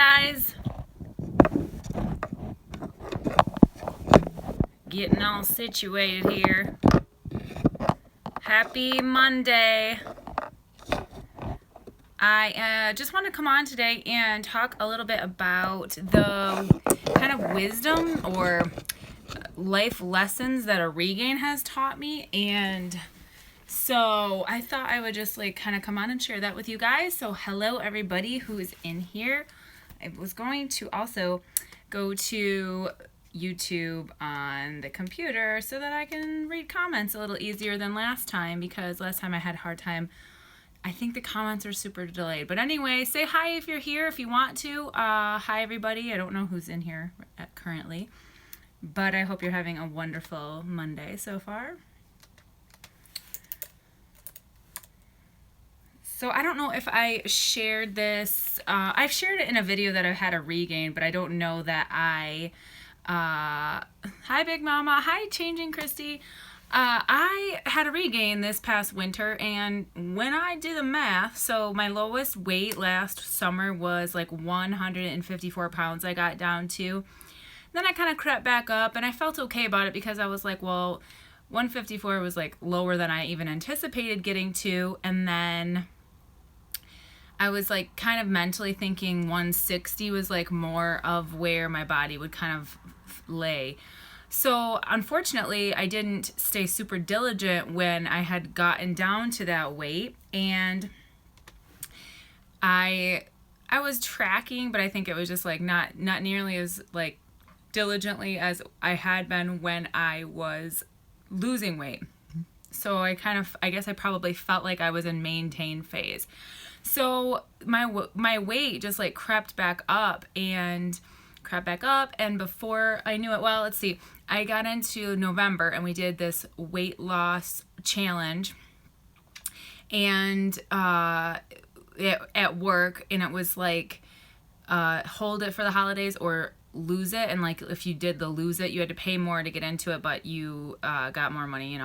guys. Getting all situated here. Happy Monday. I just want to come on today and talk a little bit about the kind of wisdom or life lessons that a regain has taught me. And so I thought I would just kind of come on and share that with you guys. So hello everybody who is in here. I was going to also go to YouTube on the computer so that I can read comments a little easier than last time, because last time I had a hard time. I think the comments are super delayed. But anyway, say hi if you're here if you want to. Hi everybody. I don't know who's in here currently, but I hope you're having a wonderful Monday so far. So I don't know if I shared this. I've shared it in a video that I've had a regain, but I don't know that I... hi, Big Mama. Hi, Changing Christy. I had a regain this past winter, and when I did the math, so my lowest weight last summer was like 154 pounds I got down to. Then I kind of crept back up, and I felt okay about it because I was like, well, 154 was like lower than I even anticipated getting to, and then I was like kind of mentally thinking 160 was like more of where my body would kind of lay. So unfortunately, I didn't stay super diligent when I had gotten down to that weight, and I was tracking, but I think it was just like not nearly as like diligently as I had been when I was losing weight. So I guess I probably felt like I was in maintain phase. So my weight just like crept back up, and before I knew it, well, let's see, I got into November and we did this weight loss challenge, and at work, and it was like hold it for the holidays or lose it, and like if you did the lose it, you had to pay more to get into it, but you got more money,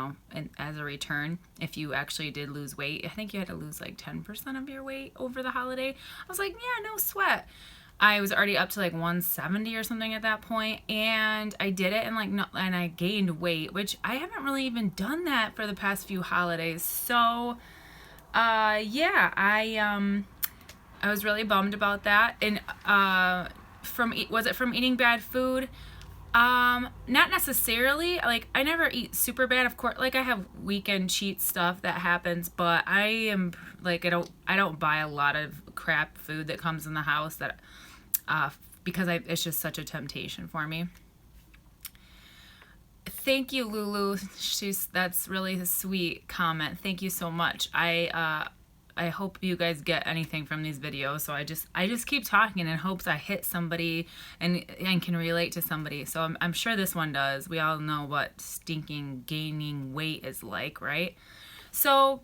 as a return if you actually did lose weight. I think you had to lose like 10% of your weight over the holiday. I was like, yeah, no sweat. I was already up to like 170 or something at that point, and I did it, and and I gained weight, which I haven't really even done that for the past few holidays. So yeah, I was really bummed about that. And was it from eating bad food? Not necessarily. Like, I never eat super bad. Of course, like I have weekend cheat stuff that happens, but I am like, I don't buy a lot of crap food that comes in the house that, because it's just such a temptation for me. Thank you, Lulu. That's really a sweet comment. Thank you so much. I hope you guys get anything from these videos. So I just keep talking in hopes I hit somebody and can relate to somebody. So I'm sure this one does. We all know what stinking gaining weight is like, right? So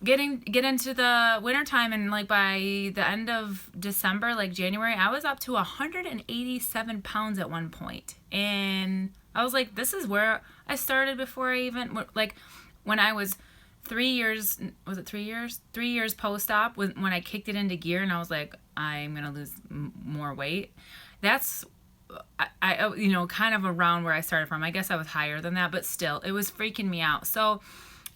get into the wintertime, and like by the end of December, like January, I was up to 187 pounds at one point. And I was like, this is where I started before I even, like when I was 3 years, was it 3 years? 3 years post-op when I kicked it into gear, and I was like, I'm going to lose more weight. That's, I kind of around where I started from. I guess I was higher than that, but still, it was freaking me out. So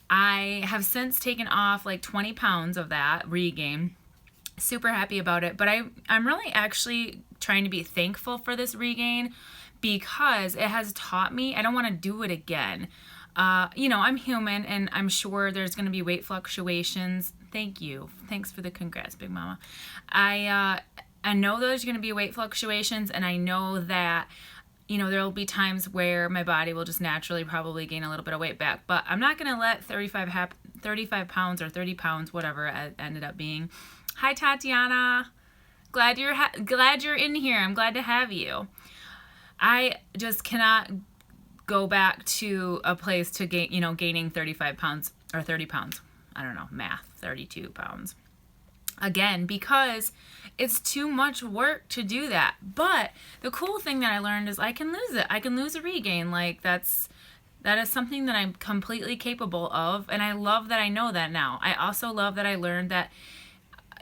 I have since taken off like 20 pounds of that regain. Super happy about it. But I'm really actually trying to be thankful for this regain, because it has taught me I don't want to do it again. I'm human, and I'm sure there's going to be weight fluctuations. Thank you. Thanks for the congrats, Big Mama. I know there's going to be weight fluctuations, and I know that, there'll be times where my body will just naturally probably gain a little bit of weight back, but I'm not going to let 35 pounds or 30 pounds, whatever it ended up being. Hi, Tatiana. Glad you're in here. I'm glad to have you. I just cannot go back to a place to gaining 35 pounds or 30 pounds. I don't know, math, 32 pounds. Again, because it's too much work to do that. But the cool thing that I learned is I can lose it. I can lose a regain. Like that is something that I'm completely capable of. And I love that I know that now. I also love that I learned that,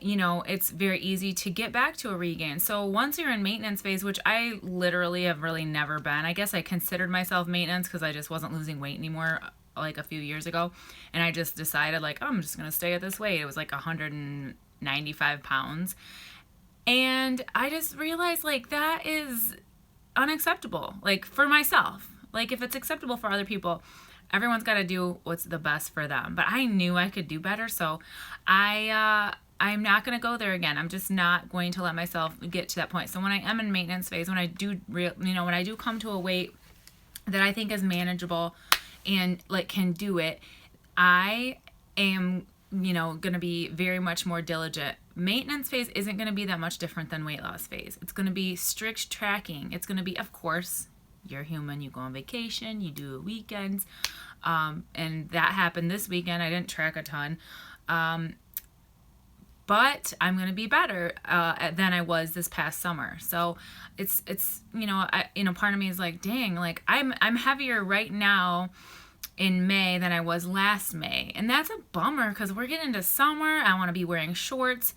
you know, it's very easy to get back to a regain. So once you're in maintenance phase, which I literally have really never been, I guess I considered myself maintenance because I just wasn't losing weight anymore like a few years ago. And I just decided like, oh, I'm just going to stay at this weight. It was like 195 pounds. And I just realized like that is unacceptable, like for myself. Like if it's acceptable for other people, everyone's got to do what's the best for them. But I knew I could do better, so I'm not going to go there again. I'm just not going to let myself get to that point. So when I am in maintenance phase, when I do when I do come to a weight that I think is manageable and like can do it, I am, you know, going to be very much more diligent. Maintenance phase isn't going to be that much different than weight loss phase. It's going to be strict tracking. It's going to be, of course, you're human. You go on vacation, you do weekends, and that happened this weekend. I didn't track a ton, but I'm going to be better than I was this past summer. So it's you know, part of me is like, dang, like I'm heavier right now in May than I was last May. And that's a bummer because we're getting into summer. I want to be wearing shorts.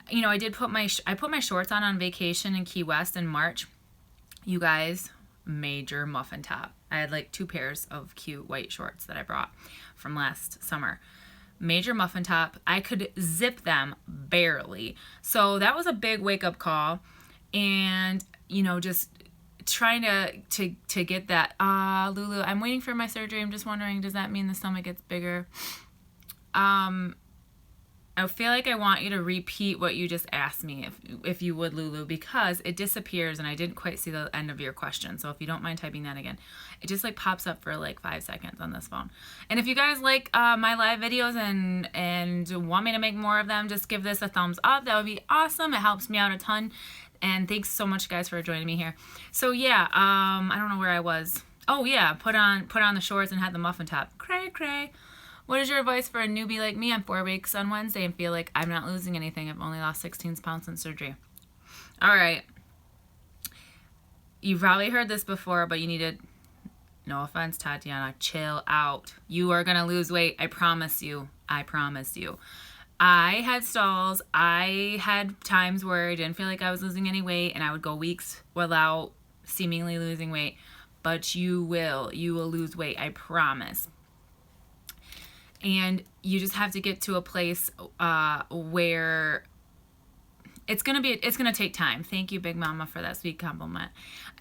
You know, I put my shorts on vacation in Key West in March. You guys, major muffin top. I had like 2 pairs of cute white shorts that I brought from last summer. Major muffin top. I could zip them barely. So that was a big wake up call. And, you know, just trying to get that, Lulu, I'm waiting for my surgery. I'm just wondering, does that mean the stomach gets bigger? I feel like I want you to repeat what you just asked me, if you would, Lulu, because it disappears and I didn't quite see the end of your question. So if you don't mind typing that again, it just like pops up for like 5 seconds on this phone. And if you guys like my live videos and want me to make more of them, just give this a thumbs up. That would be awesome. It helps me out a ton. And thanks so much, guys, for joining me here. So yeah, I don't know where I was. Oh yeah, put on the shorts and had the muffin top. Cray cray. What is your advice for a newbie like me? I'm 4 weeks on Wednesday and feel like I'm not losing anything. I've only lost 16 pounds since surgery. All right. You've probably heard this before, but you need to, no offense, Tatiana, chill out. You are going to lose weight. I promise you. I promise you. I had stalls. I had times where I didn't feel like I was losing any weight, and I would go weeks without seemingly losing weight. But you will lose weight. I promise. And you just have to get to a place where it's gonna take time. Thank you, Big Mama, for that sweet compliment.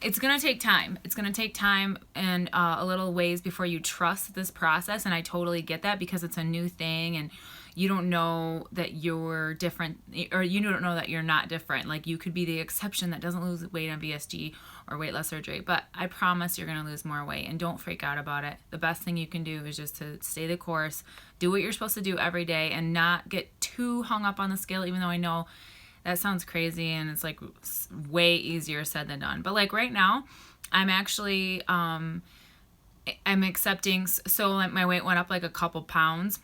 It's gonna take time. It's gonna take time and a little ways before you trust this process. And I totally get that because it's a new thing and you don't know that you're different, or you don't know that you're not different. Like you could be the exception that doesn't lose weight on VSG or weight loss surgery. But I promise you're gonna lose more weight, and don't freak out about it. The best thing you can do is just to stay the course, do what you're supposed to do every day, and not get too hung up on the scale, even though I know that sounds crazy and it's like way easier said than done. But like right now, I'm actually, I'm accepting, so like my weight went up like a couple pounds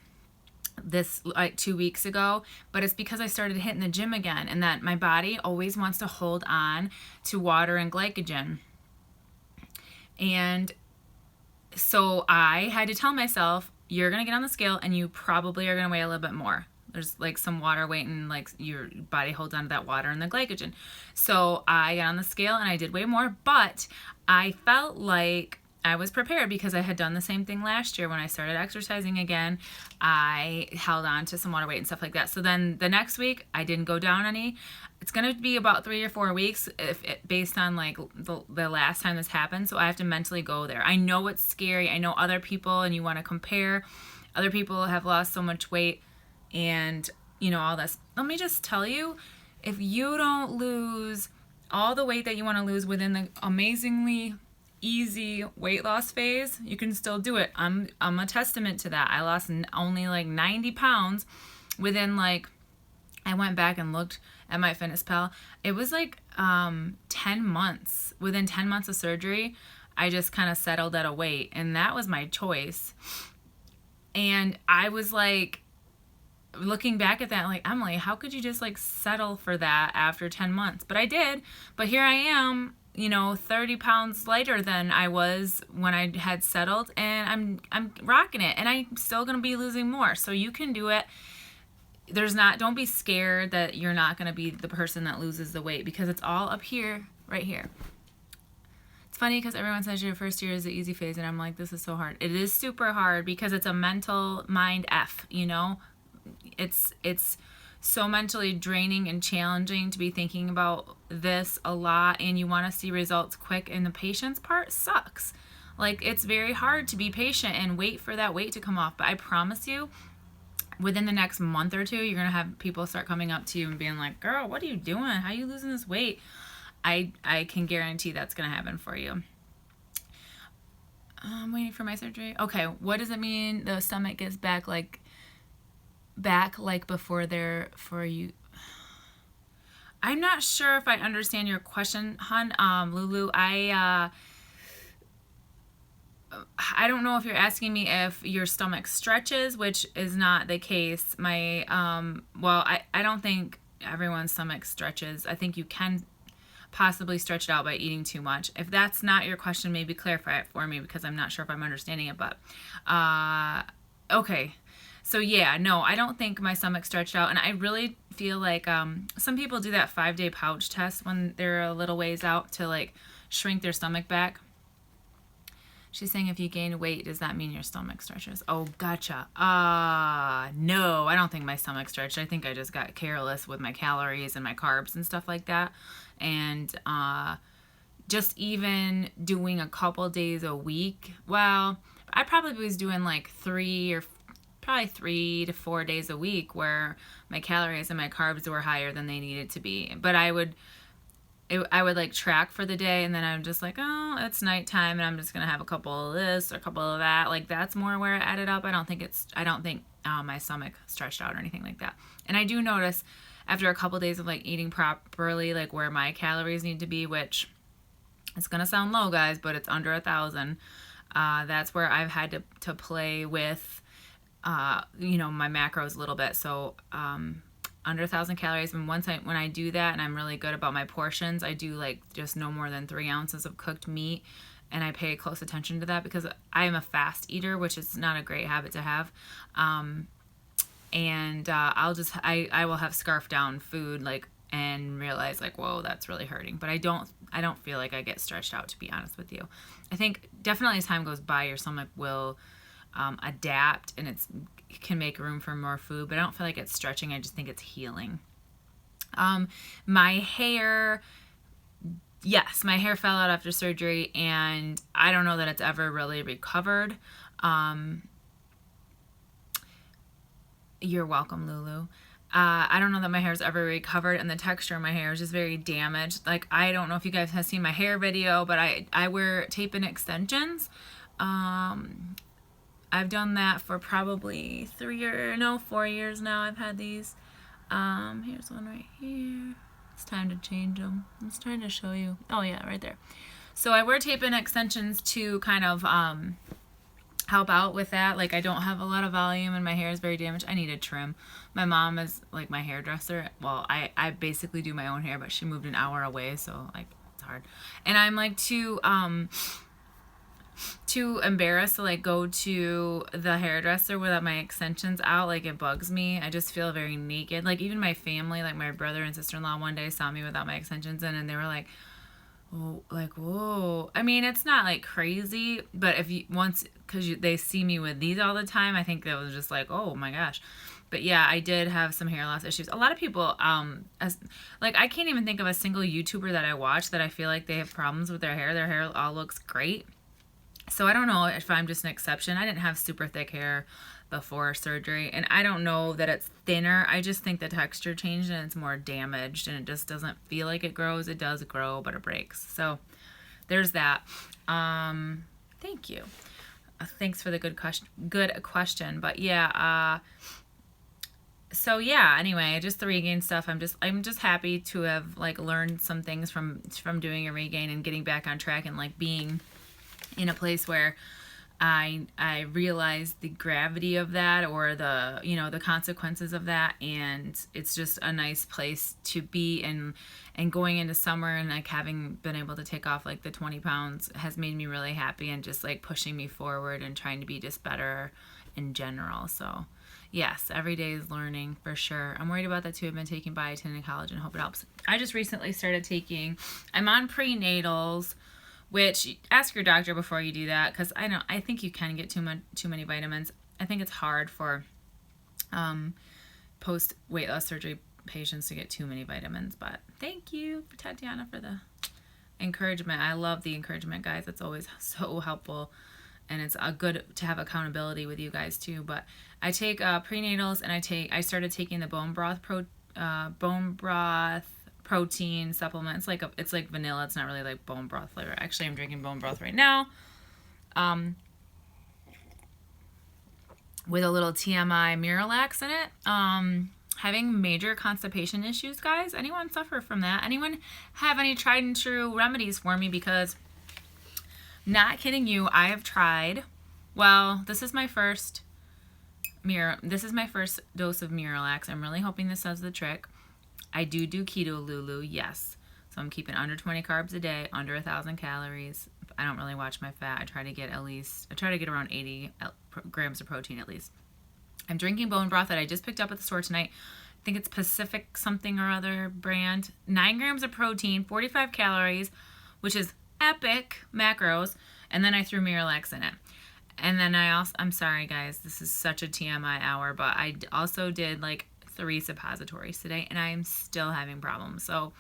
this like 2 weeks ago, but it's because I started hitting the gym again, and that my body always wants to hold on to water and glycogen. And so I had to tell myself, you're going to get on the scale and you probably are going to weigh a little bit more. There's like some water weight and like your body holds on to that water and the glycogen. So I got on the scale and I did weigh more, but I felt like I was prepared because I had done the same thing last year when I started exercising again. I held on to some water weight and stuff like that. So then the next week I didn't go down any. It's going to be about 3 or 4 weeks based on like the last time this happened. So I have to mentally go there. I know it's scary. I know other people, and you want to compare. Other people have lost so much weight and, you know, all this. Let me just tell you, if you don't lose all the weight that you want to lose within the amazingly easy weight loss phase, you can still do it. I'm a testament to that. I lost only like 90 pounds within like, I went back and looked at my MyFitnessPal. It was like 10 months. Within 10 months of surgery, I just kind of settled at a weight, and that was my choice. And I was like, looking back at that, like, Emily, how could you just like settle for that after 10 months? But I did. But here I am, you know, 30 pounds lighter than I was when I had settled, and I'm rocking it, and I'm still going to be losing more. So you can do it. don't be scared that you're not going to be the person that loses the weight, because it's all up here, right here. It's funny because everyone says your first year is the easy phase, and I'm like, this is so hard. It is super hard because it's a mental mind F, you know? It's so mentally draining and challenging to be thinking about this a lot, and you want to see results quick, and the patience part sucks. Like, it's very hard to be patient and wait for that weight to come off, but I promise you, within the next month or two, you're going to have people start coming up to you and being like, girl, what are you doing? How are you losing this weight? I can guarantee that's going to happen for you. I'm waiting for my surgery. Okay, what does it mean the stomach gets back like before there for you? I'm not sure if I understand your question, hon. Lulu, I don't know if you're asking me if your stomach stretches, which is not the case. My well, I don't think everyone's stomach stretches. I think you can possibly stretch it out by eating too much. If that's not your question, maybe clarify it for me, because I'm not sure if I'm understanding it. But okay, so yeah, no, I don't think my stomach stretched out, and I really feel like some people do that 5-day pouch test when they're a little ways out to like shrink their stomach back. She's saying if you gain weight, does that mean your stomach stretches? Oh, gotcha. No, I don't think my stomach stretched. I think I just got careless with my calories and my carbs and stuff like that. And just even doing a couple days a week, well, I probably was doing like 3 to 4 days a week where my calories and my carbs were higher than they needed to be. But I would like track for the day, and then I'm just like, oh, it's nighttime, and I'm just gonna have a couple of this or a couple of that. Like, that's more where it added up. I don't think my stomach stretched out or anything like that. And I do notice after a couple of days of like eating properly, like where my calories need to be, which it's gonna sound low, guys, but it's under 1,000. That's where I've had to play with, my macros a little bit. So under 1,000 calories. And when I do that, and I'm really good about my portions, I do like just no more than 3 ounces of cooked meat, and I pay close attention to that because I am a fast eater, which is not a great habit to have. I will have scarfed down food and realize like, whoa, that's really hurting. But I don't feel like I get stretched out, to be honest with you. I think definitely as time goes by, your stomach will adapt, and it can make room for more food, but I don't feel like it's stretching. I just think it's healing. My hair, yes, my hair fell out after surgery, and I don't know that it's ever really recovered. You're welcome, Lulu. I don't know that my hair's ever recovered, and the texture of my hair is just very damaged. Like, I don't know if you guys have seen my hair video, but I wear tape and extensions. I've done that for probably 4 years now. I've had these. Here's one right here. It's time to change them. I was trying to show you. Oh yeah, right there. So I wear tape and extensions to kind of help out with that. Like, I don't have a lot of volume and my hair is very damaged. I need a trim. My mom is like my hairdresser. Well, I basically do my own hair, but she moved an hour away, so like it's hard. And I'm like too embarrassed to like go to the hairdresser without my extensions out. Like, it bugs me. I just feel very naked. Like, even my family, like my brother and sister-in-law, one day saw me without my extensions in, and they were like, oh, like, whoa. I mean, it's not like crazy, but because they see me with these all the time, I think that was just like, oh my gosh. But yeah, I did have some hair loss issues. A lot of people, I can't even think of a single YouTuber that I watch that I feel like they have problems with their hair. Their hair all looks great. So I don't know if I'm just an exception. I didn't have super thick hair before surgery, and I don't know that it's thinner. I just think the texture changed and it's more damaged, and it just doesn't feel like it grows. It does grow, but it breaks. So there's that. Thank you. Thanks for the good question. But yeah, so yeah, anyway, just the regain stuff. I'm just happy to have like learned some things from doing a regain and getting back on track, and like being in a place where I realize the gravity of that, or the consequences of that, and it's just a nice place to be. And going into summer and like having been able to take off like the 20 pounds has made me really happy, and just like pushing me forward and trying to be just better in general. So Yes, every day is learning for sure. I'm worried about that too. I've been taking biotin in college and hope it helps. I just recently started taking, I'm on prenatals, which ask your doctor before you do that, because I think you can get too many vitamins. I think it's hard for post weight loss surgery patients to get too many vitamins, but thank you for Tatiana for the encouragement. I love the encouragement, guys. It's always so helpful, and it's good to have accountability with you guys too. But I take prenatals, and I started taking the bone broth protein supplement. It's like vanilla. It's not really like bone broth flavor. Actually, I'm drinking bone broth right now. With a little TMI Miralax in it. Having major constipation issues, guys. Anyone suffer from that? Anyone have any tried and true remedies for me? Because, not kidding you, I have tried. Well, this is my first dose of Miralax. I'm really hoping this does the trick. I do Keto, Lulu, yes. So I'm keeping under 20 carbs a day, under 1,000 calories. I don't really watch my fat. I try to get around 80 grams of protein at least. I'm drinking bone broth that I just picked up at the store tonight. I think it's Pacific something or other brand. 9 grams of protein, 45 calories, which is epic macros. And then I threw Miralax in it. And then I'm sorry guys, this is such a TMI hour, but I also did like 3 suppositories today, and I'm still having problems. So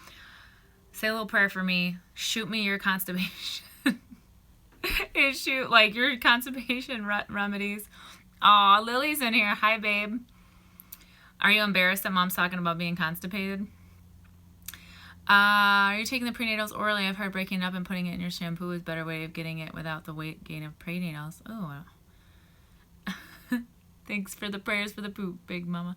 say a little prayer for me. Shoot me your constipation. Shoot like your constipation remedies. Aw, Lily's in here. Hi, babe. Are you embarrassed that mom's talking about being constipated? Are you taking the prenatals orally? I've heard breaking it up and putting it in your shampoo is a better way of getting it without the weight gain of prenatals. Oh, thanks for the prayers for the poop, big mama.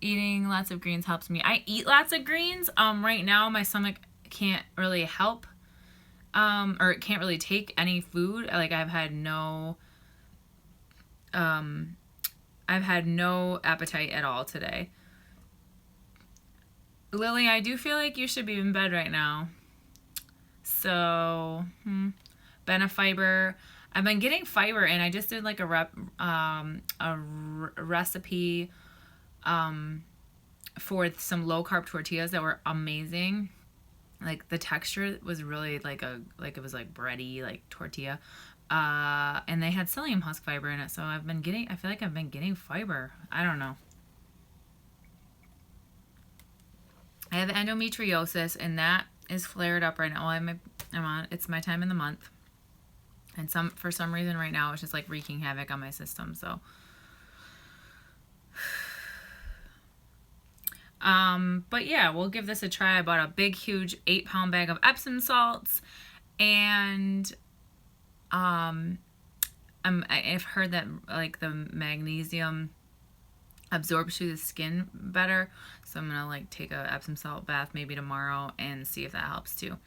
Eating lots of greens helps me. I eat lots of greens. Right now my stomach can't really help, or it can't really take any food. Like I've had no appetite at all today. Lily, I do feel like you should be in bed right now. So, Benefiber. I've been getting fiber, and I just did like a recipe for some low carb tortillas that were amazing. Like the texture was really like it was like bready, like tortilla. And they had psyllium husk fiber in it, so I feel like I've been getting fiber. I don't know. I have endometriosis, and that is flared up right now. It's my time in the month, and for some reason right now it's just like wreaking havoc on my system. So, but yeah, we'll give this a try. I bought a big, huge 8-pound bag of Epsom salts, and I've heard that like the magnesium absorbs through the skin better, so I'm gonna like take a Epsom salt bath maybe tomorrow and see if that helps too.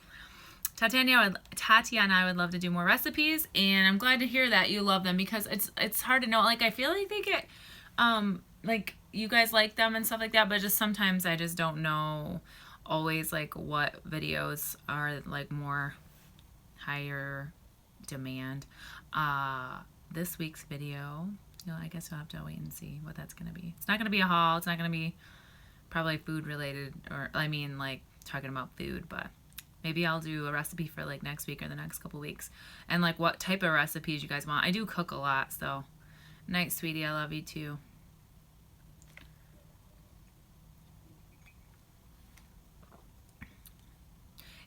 Tatiana, I would love to do more recipes, and I'm glad to hear that you love them, because it's hard to know. Like I feel like they get like you guys like them and stuff like that, but just sometimes I just don't know always like what videos are like more higher demand. This week's video, I guess you'll have to wait and see what that's gonna be. It's not gonna be a haul. It's not gonna be probably food related, or I mean like talking about food, but maybe I'll do a recipe for like next week or the next couple weeks, and like what type of recipes you guys want. I do cook a lot, so night, sweetie. I love you too.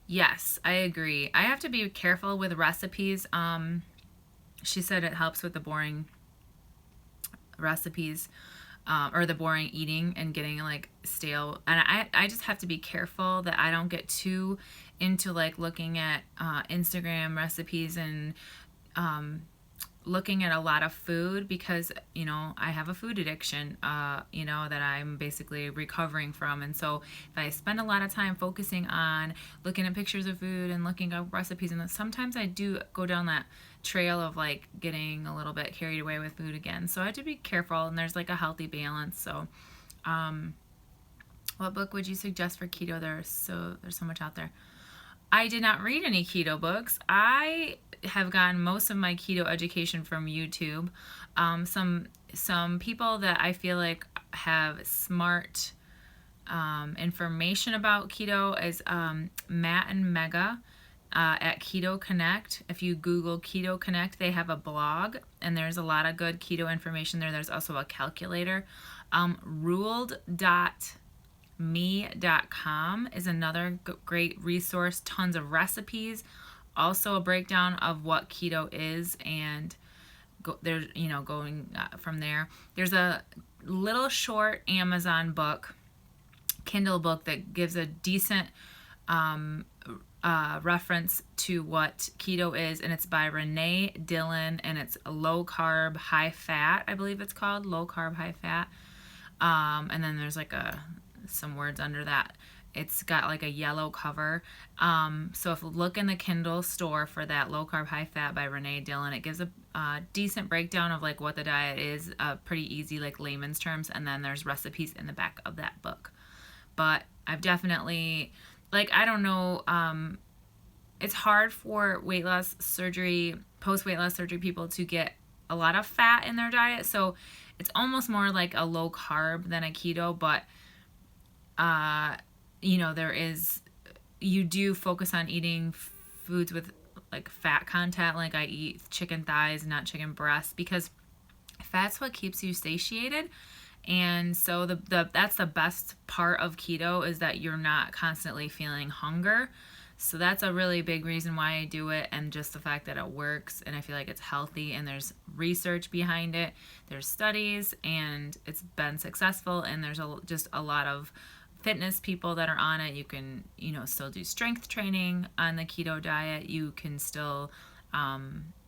Yes, I agree. I have to be careful with recipes. She said it helps with the boring recipes, or the boring eating and getting like stale. And I just have to be careful that I don't get too into like looking at Instagram recipes and looking at a lot of food, because I have a food addiction that I'm basically recovering from. And so if I spend a lot of time focusing on looking at pictures of food and looking up recipes, and sometimes I do go down that trail of like getting a little bit carried away with food again. So I have to be careful, and there's like a healthy balance. So what book would you suggest for keto? There's so much out there. I did not read any keto books. I have gotten most of my keto education from YouTube. Some people that I feel like have smart information about keto is Matt and Mega at Keto Connect. If you Google Keto Connect, they have a blog, and there's a lot of good keto information there. There's also a calculator. Ruled.me.com is another great resource. Tons of recipes. Also a breakdown of what keto is, and there's going from there. There's a little short Amazon book, Kindle book, that gives a decent reference to what keto is, and it's by Renee Dillon, and it's low carb, high fat, I believe it's called, low carb, high fat. And then there's like some words under that. It's got like a yellow cover. So if you look in the Kindle store for that low carb, high fat by Renee Dillon, it gives a decent breakdown of like what the diet is, pretty easy, like layman's terms, and then there's recipes in the back of that book. But I've definitely, I don't know, it's hard for weight loss surgery, post-weight loss surgery people to get a lot of fat in their diet. So it's almost more like a low carb than a keto, but, you do focus on eating foods with like fat content. Like I eat chicken thighs, not chicken breasts, because fat's what keeps you satiated. And so that's the best part of keto, is that you're not constantly feeling hunger. So that's a really big reason why I do it, and just the fact that it works, and I feel like it's healthy, and there's research behind it. There's studies, and it's been successful, and there's just a lot of fitness people that are on it. You can, still do strength training on the keto diet. You can still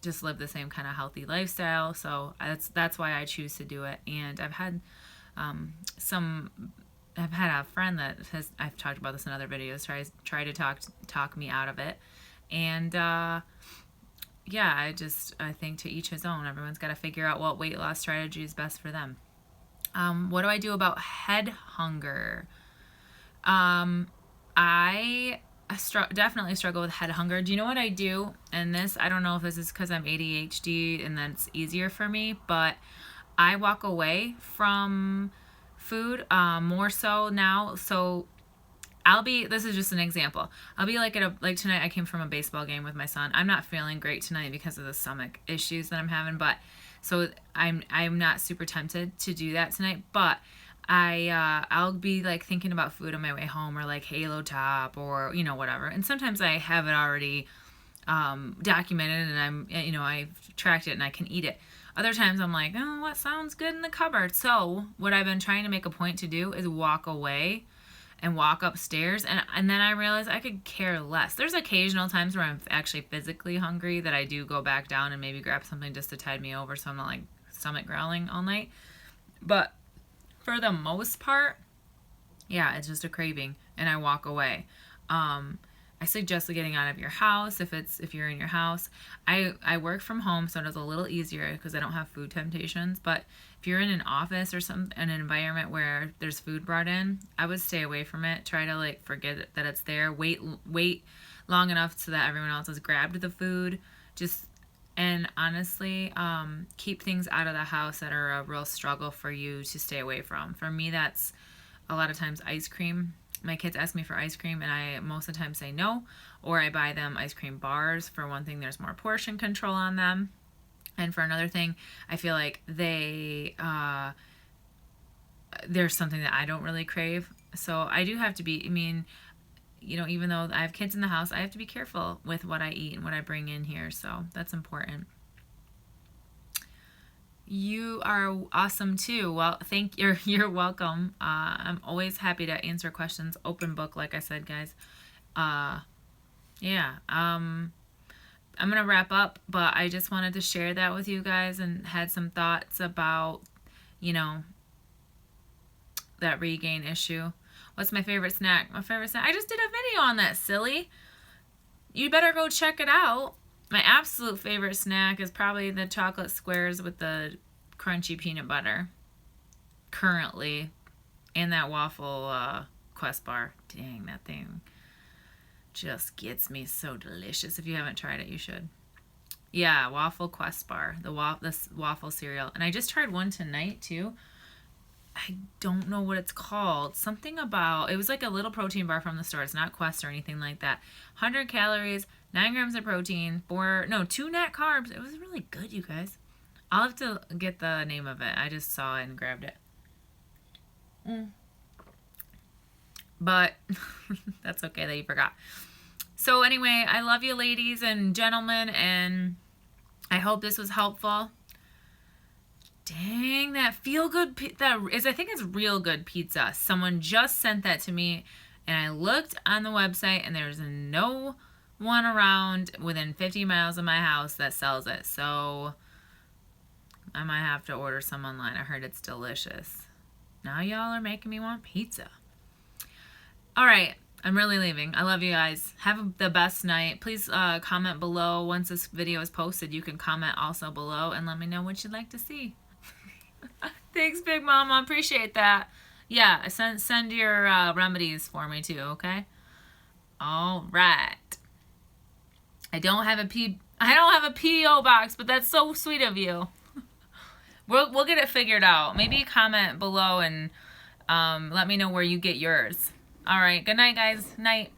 just live the same kind of healthy lifestyle. So that's why I choose to do it. And I've had I've had a friend that I've talked about this in other videos, try to talk me out of it. And I think to each his own. Everyone's got to figure out what weight loss strategy is best for them. What do I do about head hunger? I definitely struggle with head hunger. Do you know what I do? And this, I don't know if this is because I'm ADHD and then it's easier for me, but I walk away from food more so now. So this is just an example. I'll be like tonight. I came from a baseball game with my son. I'm not feeling great tonight because of the stomach issues that I'm having, but so I'm not super tempted to do that tonight, but I'll be like thinking about food on my way home, or like Halo Top, or whatever. And sometimes I have it already documented, and I've tracked it and I can eat it. Other times I'm like, oh, what sounds good in the cupboard? So what I've been trying to make a point to do is walk away and walk upstairs, and then I realize I could care less. There's occasional times where I'm actually physically hungry that I do go back down and maybe grab something just to tide me over, so I'm not like stomach growling all night. But for the most part, yeah, it's just a craving, and I walk away. I suggest getting out of your house if you're in your house. I work from home, so it's a little easier because I don't have food temptations. But if you're in an office or an environment where there's food brought in, I would stay away from it. Try to forget that it's there. Wait long enough so that everyone else has grabbed the food. And honestly, keep things out of the house that are a real struggle for you to stay away from. For me, that's a lot of times ice cream. My kids ask me for ice cream, and I most of the time say no, or I buy them ice cream bars. For one thing, there's more portion control on them. And for another thing, I feel like there's something that I don't really crave. So I do have to be, even though I have kids in the house, I have to be careful with what I eat and what I bring in here. So that's important. You are awesome too. Well, you're welcome. I'm always happy to answer questions. Open book, like I said, guys. I'm gonna wrap up, but I just wanted to share that with you guys and had some thoughts about, that regain issue. What's my favorite snack? I just did a video on that, silly. You better go check it out. My absolute favorite snack is probably the chocolate squares with the crunchy peanut butter. Currently. And that waffle Quest bar. Dang, that thing. Just gets me so delicious. If you haven't tried it, you should. Yeah, waffle Quest bar, this waffle cereal. And I just tried one tonight too. I don't know what it's called. Something about, it was like a little protein bar from the store. It's not Quest or anything like that. 100 calories, 9 grams of protein, 2 net carbs. It was really good, you guys. I'll have to get the name of it. I just saw it and grabbed it. But that's okay that you forgot. So anyway, I love you ladies and gentlemen, and I hope this was helpful. Dang, that feel good, I think it's Real Good Pizza. Someone just sent that to me, and I looked on the website, and there's no one around within 50 miles of my house that sells it. So I might have to order some online. I heard it's delicious. Now y'all are making me want pizza. All right, I'm really leaving. I love you guys. Have the best night. Please comment below. Once this video is posted, you can comment also below and let me know what you'd like to see. Thanks, Big Mama. Appreciate that. Yeah, send your remedies for me too, okay? All right. I don't have a PO box, but that's so sweet of you. We'll get it figured out. Maybe comment below and let me know where you get yours. All right. Good night, guys. Night.